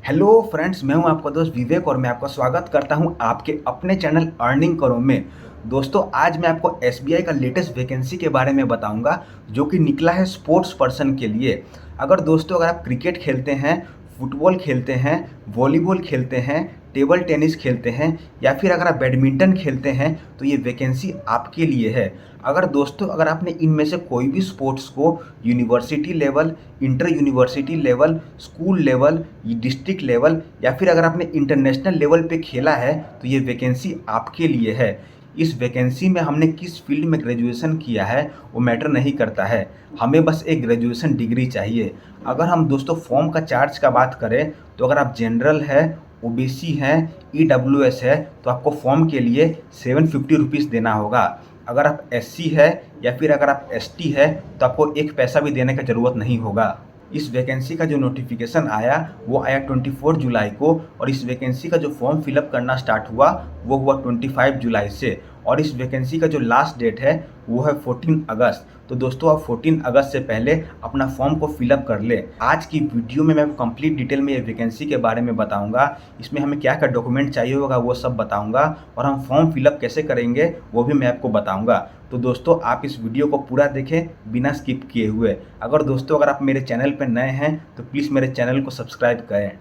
Hello friends, मैं हूं आपका दोस्त विवेक और मैं आपका स्वागत करता हूं आपके अपने चैनल अर्निंग करो में। दोस्तों, आज मैं आपको एसबीआई का लेटेस्ट वैकेंसी के बारे में बताऊंगा जो कि निकला है स्पोर्ट्स पर्सन के लिए। अगर आप क्रिकेट खेलते हैं, फुटबॉल खेलते हैं, वॉलीबॉल खेलते हैं, टेबल टेनिस खेलते हैं या फिर अगर आप बैडमिंटन खेलते हैं तो ये वैकेंसी आपके लिए है। अगर आपने इनमें से कोई भी स्पोर्ट्स को university level, inter university level, school level, district level या फिर अगर आपने इंटरनेशनल लेवल पे खेला है तो ये वैकेंसी आपके लिए है। इस वैकेंसी में हमने किस फील्ड में ग्रेजुएशन किया है वो मैटर नहीं करता है, हमें बस एक ग्रेजुएशन डिग्री चाहिए। अगर हम दोस्तों फॉर्म का चार्ज का बात करें तो अगर आप जनरल है, ओबीसी हैं, ईडब्ल्यूएस है तो आपको फॉर्म के लिए 750 रुपीज़ देना होगा। अगर आप एससी है या फिर अगर आप एसटी है तो आपको एक पैसा भी देने का ज़रूरत नहीं होगा। इस वैकेंसी का जो नोटिफिकेशन आया वो आया 24 जुलाई को और इस वैकेंसी का जो फॉर्म फिलअप करना स्टार्ट हुआ वो हुआ 25 जुलाई से और इस वैकेंसी का जो लास्ट डेट है वो है 14 अगस्त। तो दोस्तों, आप 14 अगस्त से पहले अपना फॉर्म को फिलअप कर लें। आज की वीडियो में मैं कंप्लीट डिटेल में ये वैकेंसी के बारे में बताऊंगा, इसमें हमें क्या क्या डॉक्यूमेंट चाहिए होगा वो सब बताऊंगा और हम फॉर्म फिलअप कैसे करेंगे वो भी मैं आपको बताऊंगा। तो दोस्तों, आप इस वीडियो को पूरा देखें बिना स्किप किए हुए। अगर आप मेरे चैनल पर नए हैं तो प्लीज़ मेरे चैनल को सब्सक्राइब करें।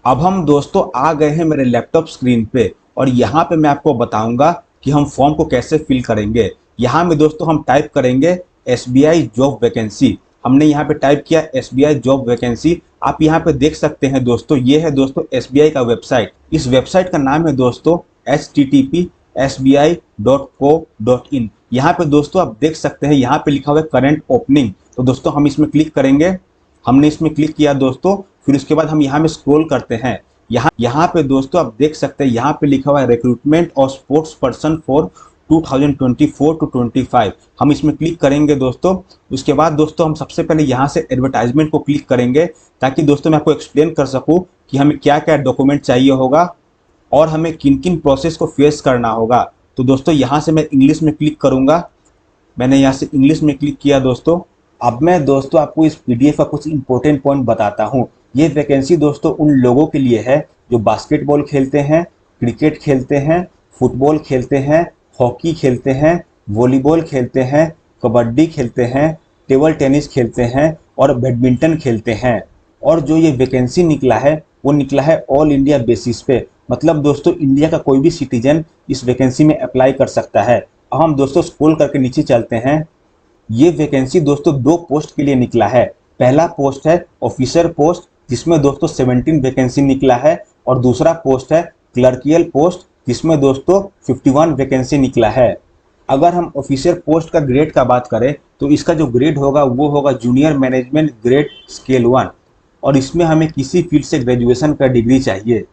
अब हम दोस्तों आ गए हैं मेरे लैपटॉप स्क्रीन पे और यहाँ पे मैं आपको बताऊंगा कि हम फॉर्म को कैसे फिल करेंगे। यहाँ में दोस्तों हम टाइप करेंगे एसबीआई जॉब वैकेंसी। हमने यहाँ पे टाइप किया एसबीआई जॉब वैकेंसी। आप यहाँ पे देख सकते हैं दोस्तों, ये है दोस्तों एसबीआई का वेबसाइट। इस वेबसाइट का नाम है दोस्तों http://sbi.co.in। यहाँ पे दोस्तों आप देख सकते हैं, यहाँ पे लिखा हुआ है करंट ओपनिंग। तो दोस्तों हम इसमें क्लिक करेंगे। हमने इसमें क्लिक किया दोस्तों, फिर उसके बाद हम यहाँ में स्क्रॉल करते हैं। यहाँ पे दोस्तों आप देख सकते हैं, यहाँ पे लिखा हुआ है recruitment of sports person for 2024 to 25। हम इसमें क्लिक करेंगे दोस्तों। उसके बाद दोस्तों हम सबसे पहले यहाँ से एडवर्टाइजमेंट को क्लिक करेंगे ताकि दोस्तों मैं आपको एक्सप्लेन कर सकूँ कि हमें क्या क्या डॉक्यूमेंट चाहिए होगा और हमें किन किन प्रोसेस को फेस करना होगा। तो दोस्तों यहाँ से मैं इंग्लिश में क्लिक करूँगा। मैंने यहाँ से इंग्लिश में क्लिक किया दोस्तों। अब मैं दोस्तों आपको इस पीडीएफ का कुछ इंपॉर्टेंट पॉइंट बताता हूँ। ये वैकेंसी दोस्तों उन लोगों के लिए है जो बास्केटबॉल खेलते हैं, क्रिकेट खेलते हैं, फुटबॉल खेलते हैं, हॉकी खेलते हैं, वॉलीबॉल खेलते हैं, कबड्डी खेलते हैं, टेबल टेनिस खेलते हैं और बैडमिंटन खेलते हैं। और जो ये वैकेंसी निकला है वो निकला है ऑल इंडिया बेसिस पे। मतलब दोस्तों इंडिया का कोई भी सिटीजन इस वैकेंसी में अप्लाई कर सकता है। अब हम दोस्तों स्क्रॉल करके नीचे चलते हैं। ये वैकेंसी दोस्तों दो पोस्ट के लिए निकला है। पहला पोस्ट है ऑफिसर पोस्ट जिसमें दोस्तों 17 वैकेंसी निकला है और दूसरा पोस्ट है क्लर्कियल पोस्ट जिसमें दोस्तों 51 वैकेंसी निकला है। अगर हम ऑफिसर पोस्ट का ग्रेड का बात करें तो इसका जो ग्रेड होगा वो होगा जूनियर मैनेजमेंट ग्रेड स्केल 1 और इसमें हमें किसी फील्ड से ग्रेजुएशन का डिग्री चाहिए।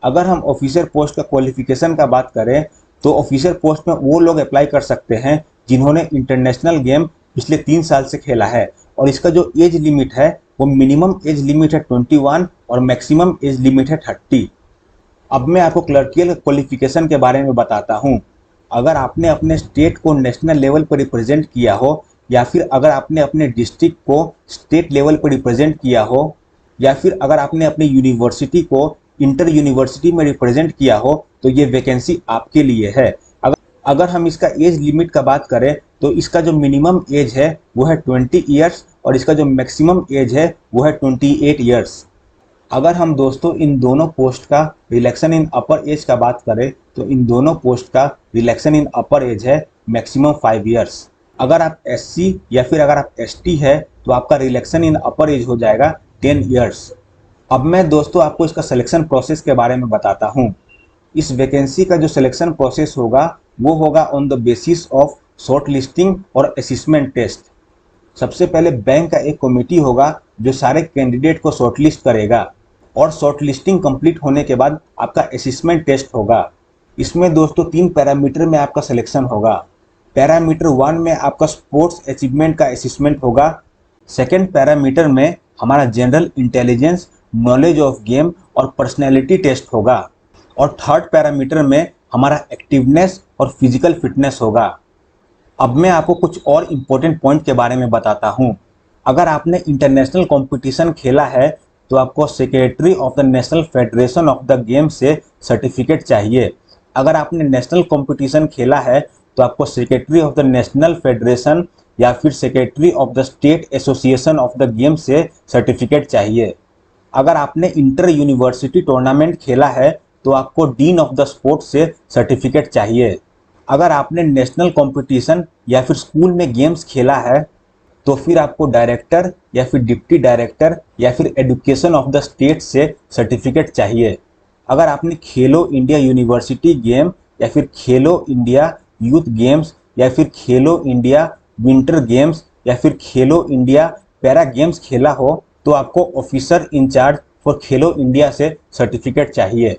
अगर हम ऑफिसर पोस्ट का क्वालिफिकेशन का बात करें तो ऑफिसर पोस्ट में वो लोग अप्लाई कर सकते हैं जिन्होंने इंटरनेशनल गेम पिछले 3 साल से खेला है और इसका जो एज लिमिट है वो मिनिमम एज लिमिट है 21 और मैक्सिमम एज लिमिट है 30। अब मैं आपको क्लर्कियल क्वालिफिकेशन के बारे में बताता हूँ। अगर आपने अपने स्टेट को नेशनल लेवल पर रिप्रेजेंट किया हो या फिर अगर आपने अपने डिस्ट्रिक्ट को स्टेट लेवल पर रिप्रेजेंट किया हो या फिर अगर आपने अपनी यूनिवर्सिटी को इंटर यूनिवर्सिटी में रिप्रेजेंट किया हो तो ये वैकेंसी आपके लिए है। अगर हम इसका एज लिमिट का बात करें तो इसका जो मिनिमम एज है वो है 20 ईयर्स और इसका जो मैक्सिमम एज है वो है 28 ईयर्स। अगर हम दोस्तों इन दोनों पोस्ट का रिलैक्सन इन अपर एज का बात करें तो इन दोनों पोस्ट का रिलैक्सन इन अपर एज है मैक्सिमम 5 ईयर्स। अगर आप एससी या फिर अगर आप एसटी है तो आपका रिलैक्सन इन अपर एज हो जाएगा 10 ईयर्स। अब मैं दोस्तों आपको इसका सिलेक्शन प्रोसेस के बारे में बताता हूँ। इस वैकेंसी का जो सिलेक्शन प्रोसेस होगा वो होगा on the basis of short listing और असेसमेंट टेस्ट। सबसे पहले बैंक का एक कमेटी होगा जो सारे कैंडिडेट को शॉर्टलिस्ट करेगा और शॉर्ट लिस्टिंग कंप्लीट होने के बाद आपका असेसमेंट टेस्ट होगा। इसमें दोस्तों 3 पैरामीटर में आपका सिलेक्शन होगा। पैरामीटर 1 में आपका स्पोर्ट्स अचीवमेंट का असेसमेंट होगा। सेकेंड पैरामीटर में हमारा general intelligence, knowledge of game और पर्सनैलिटी टेस्ट होगा और थर्ड पैरामीटर में हमारा एक्टिवनेस और फिजिकल फिटनेस होगा। अब मैं आपको कुछ और इम्पोर्टेंट पॉइंट के बारे में बताता हूँ। अगर आपने इंटरनेशनल कंपटीशन खेला है तो आपको secretary of the national federation of the game से सर्टिफिकेट चाहिए। अगर आपने नेशनल कंपटीशन खेला है तो आपको secretary of the national federation या फिर secretary of the state association of the game से सर्टिफिकेट चाहिए। अगर आपने इंटर यूनिवर्सिटी टूर्नामेंट खेला है तो आपको डीन ऑफ द स्पोर्ट से सर्टिफिकेट चाहिए। अगर आपने नेशनल कंपटीशन या फिर स्कूल में गेम्स खेला है तो फिर आपको डायरेक्टर या फिर डिप्टी डायरेक्टर या फिर एजुकेशन ऑफ द स्टेट से सर्टिफिकेट चाहिए। अगर आपने खेलो इंडिया यूनिवर्सिटी गेम या फिर खेलो इंडिया यूथ गेम्स या फिर खेलो इंडिया विंटर गेम्स या फिर खेलो इंडिया पैरा गेम्स खेला हो तो आपको officer in charge for Khelo India से सर्टिफिकेट चाहिए।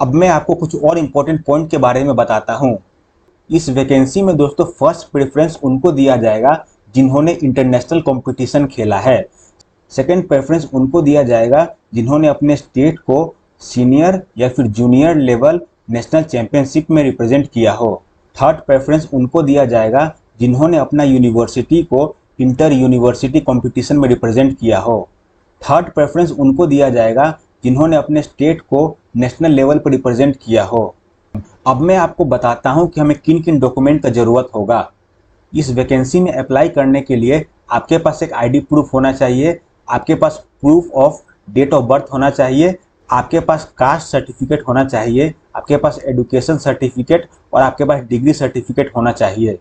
अब मैं आपको कुछ और इम्पोर्टेंट पॉइंट के बारे में बताता हूँ। इस वैकेंसी में दोस्तों फर्स्ट प्रेफरेंस उनको दिया जाएगा जिन्होंने इंटरनेशनल कंपटीशन खेला है। सेकंड प्रेफरेंस उनको दिया जाएगा जिन्होंने अपने स्टेट को सीनियर या फिर जूनियर लेवल नेशनल चैंपियनशिप में रिप्रेजेंट किया हो। थर्ड प्रेफरेंस उनको दिया जाएगा जिन्होंने अपना यूनिवर्सिटी को इंटर यूनिवर्सिटी कंपटीशन में रिप्रेजेंट किया हो। थर्ड प्रेफरेंस उनको दिया जाएगा जिन्होंने अपने स्टेट को नेशनल लेवल पर रिप्रेजेंट किया हो। अब मैं आपको बताता हूं कि हमें किन किन डॉक्यूमेंट का ज़रूरत होगा। इस वैकेंसी में अप्लाई करने के लिए आपके पास एक आईडी प्रूफ होना चाहिए, आपके पास proof of date of birth होना चाहिए, आपके पास कास्ट सर्टिफिकेट होना चाहिए, आपके पास एजुकेशन सर्टिफिकेट और आपके पास डिग्री सर्टिफिकेट होना चाहिए।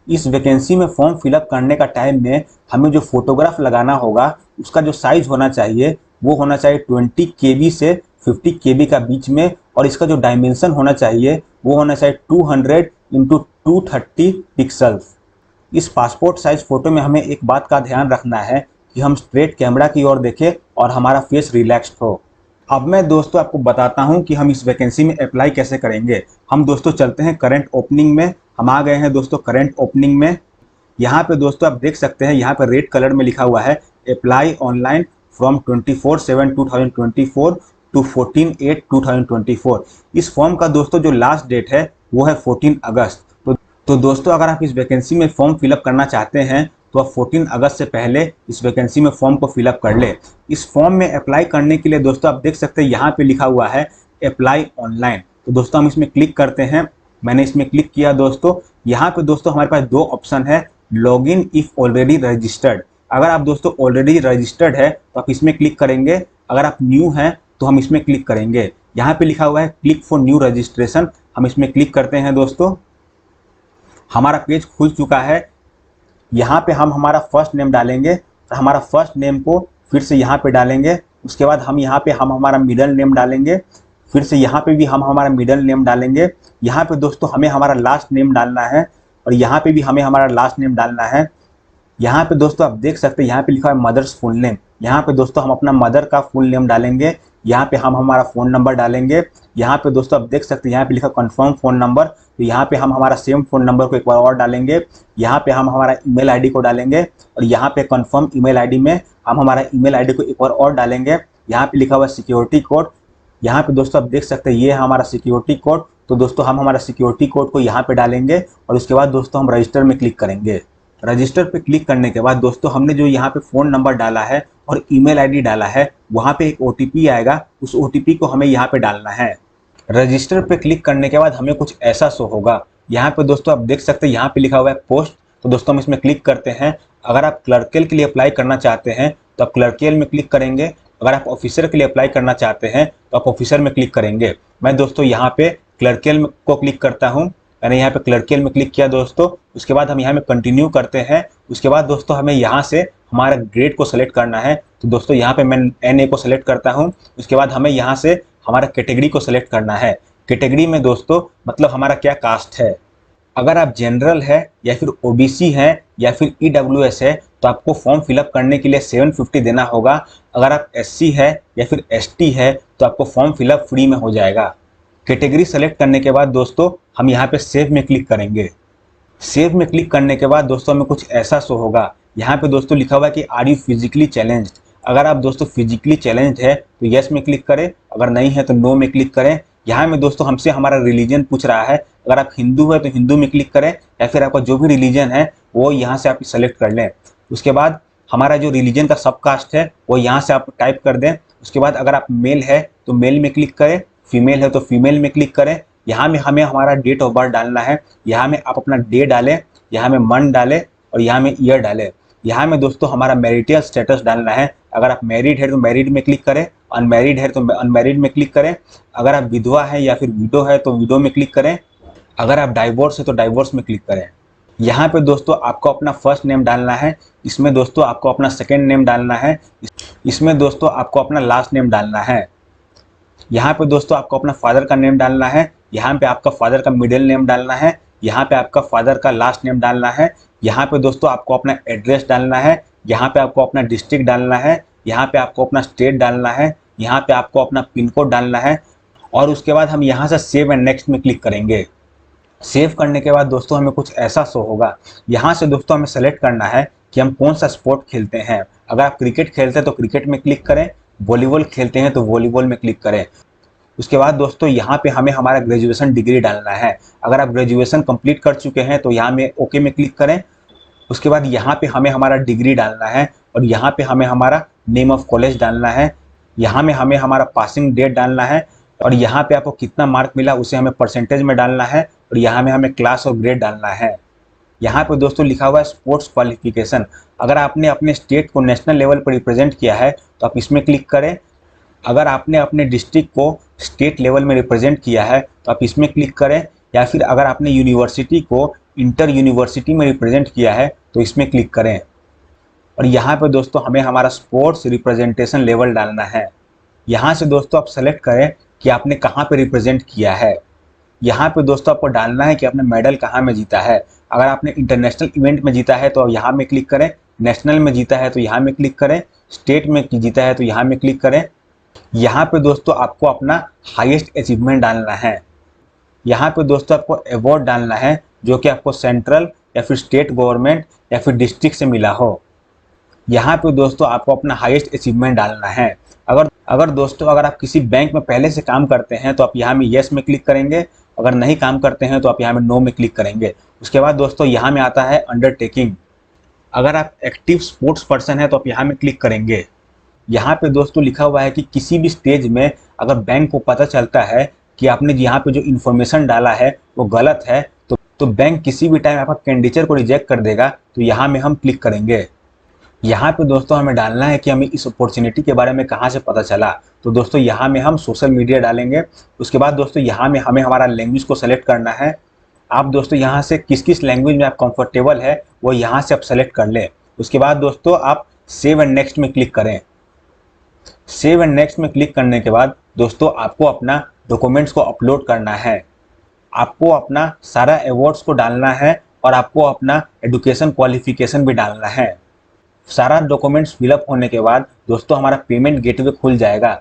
इस वैकेंसी में फॉर्म फिलअप करने का टाइम में हमें जो फोटोग्राफ लगाना होगा उसका जो साइज़ होना चाहिए वो होना चाहिए 20 KB से 50 KB का बीच में, और इसका जो डायमेंशन होना चाहिए वो होना चाहिए 200 इंटू 230 पिक्सल्स। इस पासपोर्ट साइज फ़ोटो में हमें एक बात का ध्यान रखना है कि हम स्ट्रेट कैमरा की ओर देखें और हमारा फेस रिलैक्स्ड हो। अब मैं दोस्तों आपको बताता हूं कि हम इस वैकेंसी में अप्लाई कैसे करेंगे। हम दोस्तों चलते हैं करंट ओपनिंग में। हम आ गए हैं दोस्तों करंट ओपनिंग में। यहाँ पे दोस्तों आप देख सकते हैं, यहाँ पे रेड कलर में लिखा हुआ है अप्लाई ऑनलाइन फ्रॉम 24/7/2024 टू 14/8/2024। इस फॉर्म का दोस्तों जो लास्ट डेट है वो है 14 अगस्त। तो दोस्तों अगर आप इस वैकेंसी में फॉर्म फिलअप करना चाहते हैं तो आप 14 अगस्त से पहले इस वैकेंसी में फॉर्म को फिलअप कर ले। इस फॉर्म में अप्लाई करने के लिए दोस्तों आप देख सकते हैं यहाँ पे लिखा हुआ है अप्लाई ऑनलाइन। तो दोस्तों हम इसमें क्लिक करते हैं। मैंने इसमें क्लिक किया दोस्तों। यहाँ पे दोस्तों हमारे पास दो ऑप्शन है, लॉगिन इफ ऑलरेडी रजिस्टर्ड। अगर आप दोस्तों ऑलरेडी रजिस्टर्ड है तो आप इसमें क्लिक करेंगे, अगर आप न्यू हैं तो हम इसमें क्लिक करेंगे। यहाँ पे लिखा हुआ है क्लिक फॉर न्यू रजिस्ट्रेशन, हम इसमें क्लिक करते हैं दोस्तों। हमारा पेज खुल चुका है। यहाँ पे हम हमारा फर्स्ट नेम डालेंगे और हमारा फर्स्ट नेम को फिर से यहाँ पे डालेंगे। उसके बाद हम यहाँ पे हम हमारा मिडिल नेम डालेंगे, फिर से यहाँ पे भी हम हमारा मिडिल नेम डालेंगे। यहाँ पे दोस्तों हमें हमारा लास्ट नेम डालना है और यहाँ पे भी हमें हमारा लास्ट नेम डालना है। यहाँ पे दोस्तों आप देख सकते हैं यहाँ पे लिखा है मदर्स फुल नेम। यहाँ पे दोस्तों हम अपना मदर का फुल नेम डालेंगे। यहाँ पे हम हमारा फ़ोन नंबर डालेंगे। यहाँ पे दोस्तों आप देख सकते हैं यहाँ पे लिखा कंफर्म फ़ोन नंबर, तो यहाँ पे हम हमारा सेम फ़ोन नंबर को एक बार और डालेंगे। यहाँ पे हम हमारा ईमेल आईडी को डालेंगे और यहाँ पे कंफर्म ईमेल आईडी में हम हमारा ईमेल आईडी को एक बार और डालेंगे। यहाँ पे लिखा हुआ सिक्योरिटी कोड, यहाँ पे दोस्तों आप देख सकते हैं ये है हमारा सिक्योरिटी कोड। तो दोस्तों हम हमारा सिक्योरिटी कोड को यहाँ पे डालेंगे और उसके बाद दोस्तों हम रजिस्टर में क्लिक करेंगे। रजिस्टर पे क्लिक करने के बाद दोस्तों हमने जो यहाँ पे फ़ोन नंबर डाला है और ईमेल आईडी डाला है वहाँ पे एक OTP आएगा, उस OTP को हमें यहाँ पे डालना है। रजिस्टर पे क्लिक करने के बाद हमें कुछ ऐसा शो होगा। यहाँ पे दोस्तों आप देख सकते हैं यहाँ पे लिखा हुआ है पोस्ट, तो दोस्तों हम इसमें क्लिक करते हैं। अगर आप क्लर्कल के लिए अप्लाई करना चाहते हैं तो आप क्लर्कल में क्लिक करेंगे। अगर आप ऑफिसर के लिए अप्लाई करना चाहते हैं तो आप ऑफिसर में क्लिक करेंगे। मैं दोस्तों यहाँ पे क्लर्कल को क्लिक करता हूँ। मैंने यहाँ पे क्लर्कल में क्लिक किया दोस्तों। उसके बाद हम यहाँ में कंटिन्यू करते हैं। उसके बाद दोस्तों हमें यहाँ से हमारा ग्रेड को सेलेक्ट करना है। तो दोस्तों यहाँ पे मैं NA को सेलेक्ट करता हूँ। उसके बाद हमें यहाँ से हमारा कैटेगरी को सेलेक्ट करना है। कैटेगरी में दोस्तों मतलब हमारा क्या कास्ट है। अगर आप जनरल है या फिर OBC है या फिर EWS है तो आपको फॉर्म फिलअप करने के लिए 750 देना होगा। अगर आप SC है या फिर ST है तो आपको फॉर्म फिलअप फ्री में हो जाएगा। कैटेगरी सेलेक्ट करने के बाद दोस्तों हम यहाँ पे सेव में क्लिक करेंगे। सेव में क्लिक करने के बाद दोस्तों हमें कुछ ऐसा शो होगा। यहाँ पे दोस्तों लिखा हुआ है कि आर यू फिजिकली चैलेंज्ड। अगर आप दोस्तों फिजिकली चैलेंज्ड है तो यस में क्लिक करें, अगर नहीं है तो नो में क्लिक करें। यहाँ में दोस्तों हमसे हमारा रिलीजन पूछ रहा है। अगर आप हिंदू है तो हिंदू में क्लिक करें या फिर आपका जो भी रिलीजन है वो यहाँ से आप सेलेक्ट कर लें। उसके बाद हमारा जो रिलीजन का सब कास्ट है वो यहाँ से आप टाइप कर दें। उसके बाद अगर आप मेल है तो मेल में क्लिक करें, फीमेल है तो फीमेल में क्लिक करें। यहाँ में हमें हमारा डेट ऑफ बर्थ डालना है। यहाँ में आप अपना डे डालें, यहाँ में मंथ डालें और यहाँ में ईयर डालें। यहाँ में दोस्तों हमारा मैरिटल स्टेटस डालना है। अगर आप मैरिड है तो मैरिड में क्लिक करें, अनमैरिड है तो अनमैरिड में क्लिक करें। अगर आप विधवा है या फिर विडो है तो विडो में क्लिक करें। अगर आप डाइवोर्स है तो डाइवोर्स में क्लिक करें। यहाँ पे दोस्तों आपको अपना फर्स्ट नेम डालना है। इसमें दोस्तों आपको अपना सेकेंड नेम डालना है। इसमें दोस्तों आपको अपना लास्ट नेम डालना है। यहाँ पे दोस्तों आपको अपना फादर का नेम डालना है। यहाँ पे आपका फादर का मिडिल नेम डालना है। यहाँ पे आपका फादर का लास्ट नेम डालना है। यहाँ पे दोस्तों आपको अपना एड्रेस डालना है। यहाँ पे आपको अपना डिस्ट्रिक्ट डालना है। यहाँ पे आपको अपना स्टेट डालना है। यहाँ पे आपको अपना पिन कोड डालना है। और उसके बाद हम यहाँ से सेव एंड नेक्स्ट में क्लिक करेंगे। सेव करने के बाद दोस्तों हमें कुछ ऐसा शो होगा। यहाँ से दोस्तों हमें सेलेक्ट करना है कि हम कौन सा स्पोर्ट खेलते हैं। अगर आप क्रिकेट खेलते हैं तो क्रिकेट में क्लिक करें, वॉलीबॉल खेलते हैं तो वॉलीबॉल में क्लिक करें। उसके बाद दोस्तों यहाँ पे हमें हमारा ग्रेजुएशन डिग्री डालना है। अगर आप ग्रेजुएशन कंप्लीट कर चुके हैं तो यहाँ में ओके में क्लिक करें। उसके बाद यहाँ पे हमें हमारा डिग्री डालना है और यहाँ पे हमें हमारा नेम ऑफ कॉलेज डालना है। यहाँ में हमें हमारा पासिंग डेट डालना है और यहाँ पे आपको कितना मार्क मिला उसे हमें परसेंटेज में डालना है और यहाँ में हमें क्लास और ग्रेड डालना है। यहाँ पे दोस्तों लिखा हुआ है स्पोर्ट्स क्वालिफिकेशन। अगर आपने अपने स्टेट को नेशनल लेवल पर रिप्रेजेंट किया है तो आप इसमें क्लिक करें। अगर आपने अपने डिस्ट्रिक्ट को स्टेट लेवल में रिप्रेजेंट किया है तो आप इसमें क्लिक करें। या फिर अगर आपने यूनिवर्सिटी को इंटर यूनिवर्सिटी में रिप्रेजेंट किया है तो इसमें क्लिक करें। और यहाँ पे दोस्तों हमें हमारा स्पोर्ट्स रिप्रेजेंटेशन लेवल डालना है। यहाँ से दोस्तों आप सेलेक्ट करें कि आपने कहाँ पे रिप्रेजेंट किया है। यहाँ पे दोस्तों आपको डालना है कि आपने मेडल कहाँ में जीता है। अगर आपने इंटरनेशनल इवेंट में जीता है तो यहाँ में क्लिक करें, नेशनल में जीता है तो यहाँ में क्लिक करें, स्टेट में जीता है तो यहाँ में क्लिक करें। यहाँ पे दोस्तों आपको अपना हाईएस्ट अचीवमेंट डालना है। यहाँ पे दोस्तों आपको अवार्ड डालना है जो कि आपको सेंट्रल या फिर स्टेट गवर्नमेंट या फिर डिस्ट्रिक्ट से मिला हो। यहाँ पे दोस्तों आपको अपना हाईएस्ट अचीवमेंट डालना है। अगर दोस्तों अगर आप किसी बैंक में पहले से काम करते हैं तो आप यहाँ में येस में क्लिक करेंगे। अगर नहीं काम करते हैं तो आप यहाँ में नो में क्लिक करेंगे। उसके बाद दोस्तों यहाँ में आता है अंडरटेकिंग। अगर आप एक्टिव स्पोर्ट्स पर्सन है तो आप यहाँ में क्लिक करेंगे। यहाँ पे दोस्तों लिखा हुआ है कि किसी भी स्टेज में अगर बैंक को पता चलता है कि आपने यहाँ पे जो इन्फॉर्मेशन डाला है वो गलत है तो बैंक किसी भी टाइम आपका कैंडिडेचर को रिजेक्ट कर देगा। तो यहाँ में हम क्लिक करेंगे। यहाँ पे दोस्तों हमें डालना है कि हमें इस अपॉर्चुनिटी के बारे में कहाँ से पता चला। तो दोस्तों यहाँ में हम सोशल मीडिया डालेंगे। उसके बाद दोस्तों यहाँ में हमें हमारा लैंग्वेज को सेलेक्ट करना है। आप दोस्तों यहाँ से किस किस लैंग्वेज में आप कंफर्टेबल है वो यहाँ से आप सेलेक्ट कर लें। उसके बाद दोस्तों आप सेव एंड नेक्स्ट में क्लिक करें। सेव एंड नेक्स्ट में क्लिक करने के बाद दोस्तों आपको अपना डॉक्यूमेंट्स को अपलोड करना है। आपको अपना सारा अवार्ड्स को डालना है और आपको अपना एजुकेशन क्वालिफिकेशन भी डालना है। सारा डॉक्यूमेंट्स फिलअप होने के बाद दोस्तों हमारा पेमेंट गेटवे खुल जाएगा।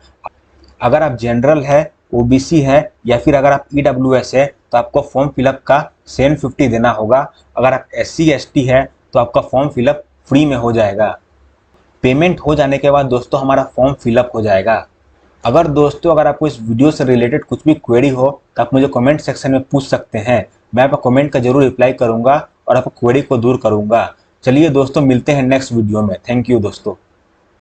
अगर आप जनरल है, ओबीसी है या फिर अगर आप ईडब्ल्यूएस है तो आपको फॉर्म फिलअप का 750 देना होगा। अगर आप एससी एसटी है तो आपका फॉर्म फिलअप फ्री में हो जाएगा। पेमेंट हो जाने के बाद दोस्तों हमारा फॉर्म फिलअप हो जाएगा। अगर आपको इस वीडियो से रिलेटेड कुछ भी क्वेरी हो तो आप मुझे कमेंट सेक्शन में पूछ सकते हैं। मैं आपका कमेंट का जरूर रिप्लाई करूंगा और आपको क्वेरी को दूर करूंगा। चलिए दोस्तों मिलते हैं नेक्स्ट वीडियो में। थैंक यू दोस्तों।